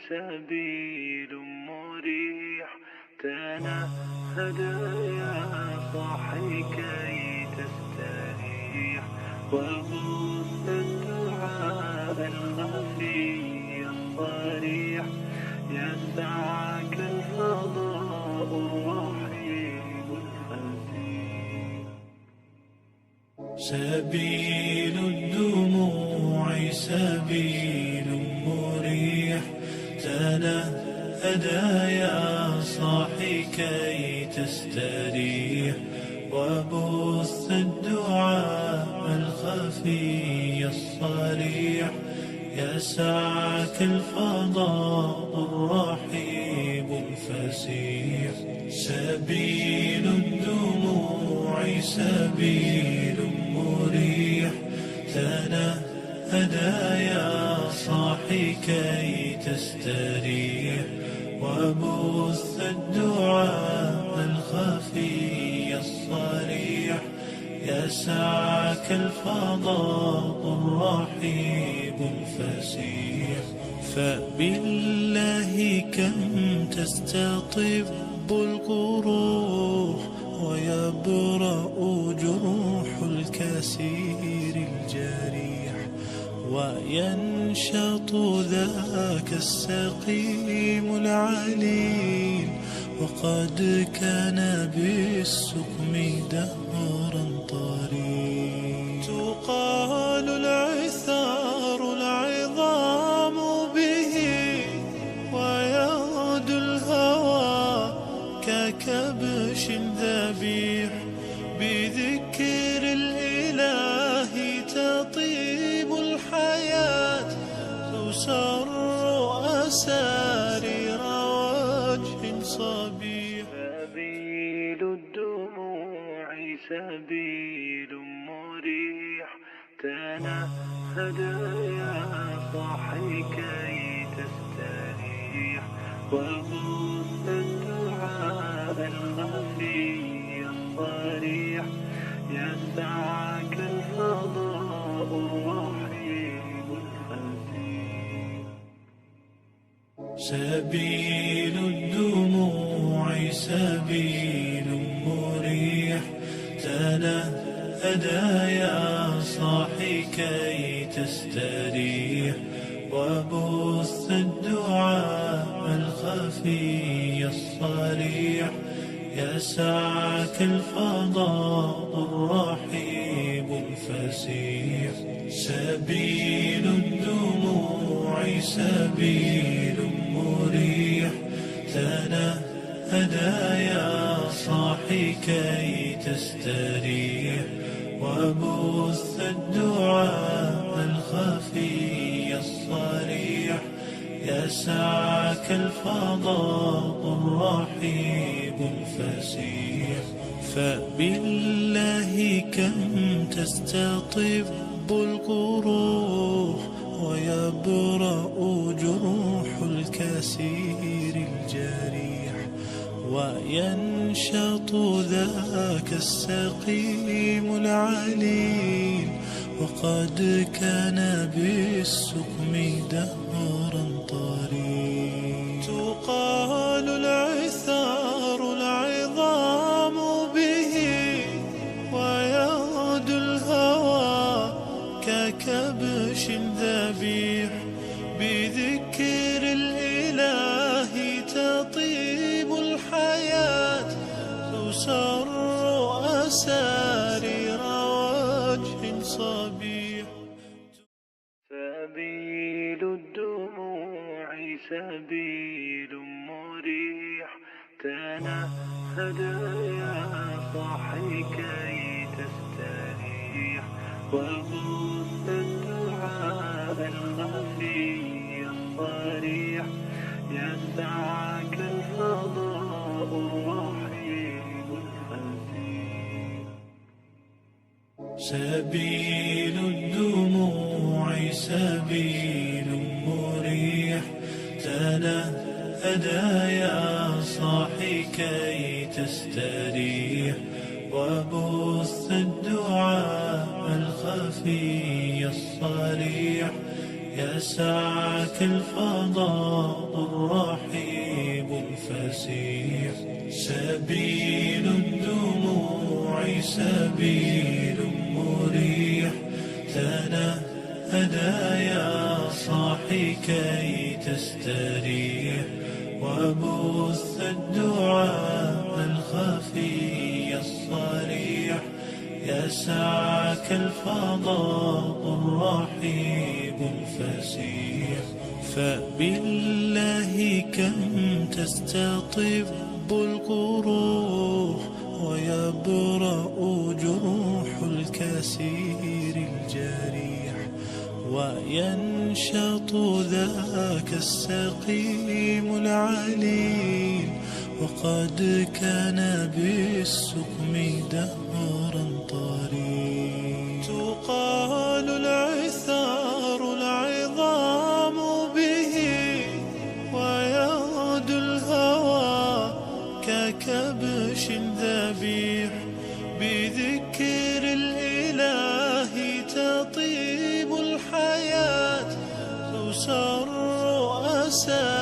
سبيل مريح تنهد يا صاحي كي تستريح وبث الدعاء الخفي الصريح يسعك الفضاء الرحيم الفسيح. سبيل الدموع سبيل مريح تنهد يا صاحي كي تستريح وبث الدعاء الخفي الصريح يسعك الفضاء الرحيب الفسيح. سبيل الدموع سبيل مريح تنهد يا صاحي كي تستريح وبث الدعاء الخفي الصريح يسعك الفضاء الرحيب الفسيح. فبالله كم تستطب القروح ويبرأ جروح الكسير الجريح وينشط ذاك السقيم العليل وقد كان بالسقم دهرا طريق. تقال العثار العظام به ويغدو الهوى ككبش ذبيح بذكر الإله تطيب الحياة تسر أسارير وجه صبيح. سبيل الدموع سبيل مريح تنهد يا صاحي كي تستريح وبث الدعاء الخفي الصريح يسعك الفضاء الرحيم الفسيح. سبيل الدموع سبيل مريح تنهد يا صاحي كي تستريح وبث الدعاء الخفي الصريح يسعك الفضاء الرحيب الفسيح. سبيل الدموع سبيل مريح تنهد يا صاحي كي تستريح وبث الدعاء الخفي الصريح يسعك الفضاء الرحيب الفسيح. فبالله كم تستطب القروح ويبرأ جروح الكسير الجريح وينشط ذاك السقيم العليل وقد كان بالسقم دهرا طريق. تقال العثار العظام به ويغدو الهوى ككبش ذبيح بذكر الإله تطيب الحياة تسر أسارير وجه صبيح. سبيل الدموع سبيل مريح تنهد يا صاحي كي تستريح وبث الدعاء الخفي الصريح يسعك الفضاء الرحيم الفسيح. سبيل الدموع سبيل مريح تنهد يا صاحي كي تستريح وبث الدعاء الخفي الصريح يسعك الفضاء الرحيب الفسيح. سبيل الدموع سبيل مريح، تنهدى يا صاحي كي تستريح، وبث الدعاء الخفي الصريح. يسعك الفضاء الرحيب الفسيح. فبالله كم تستطب القروح، ويبرأ جروح الكسير الجريح، وينشط ذاك السقيم العليل، وقد كان بالسقم دهرا طريق. تقال العثار العظام به، ويغدو الهوى ككبش ذبيح. بذكر الإله تطيب الحياة، تسر أسى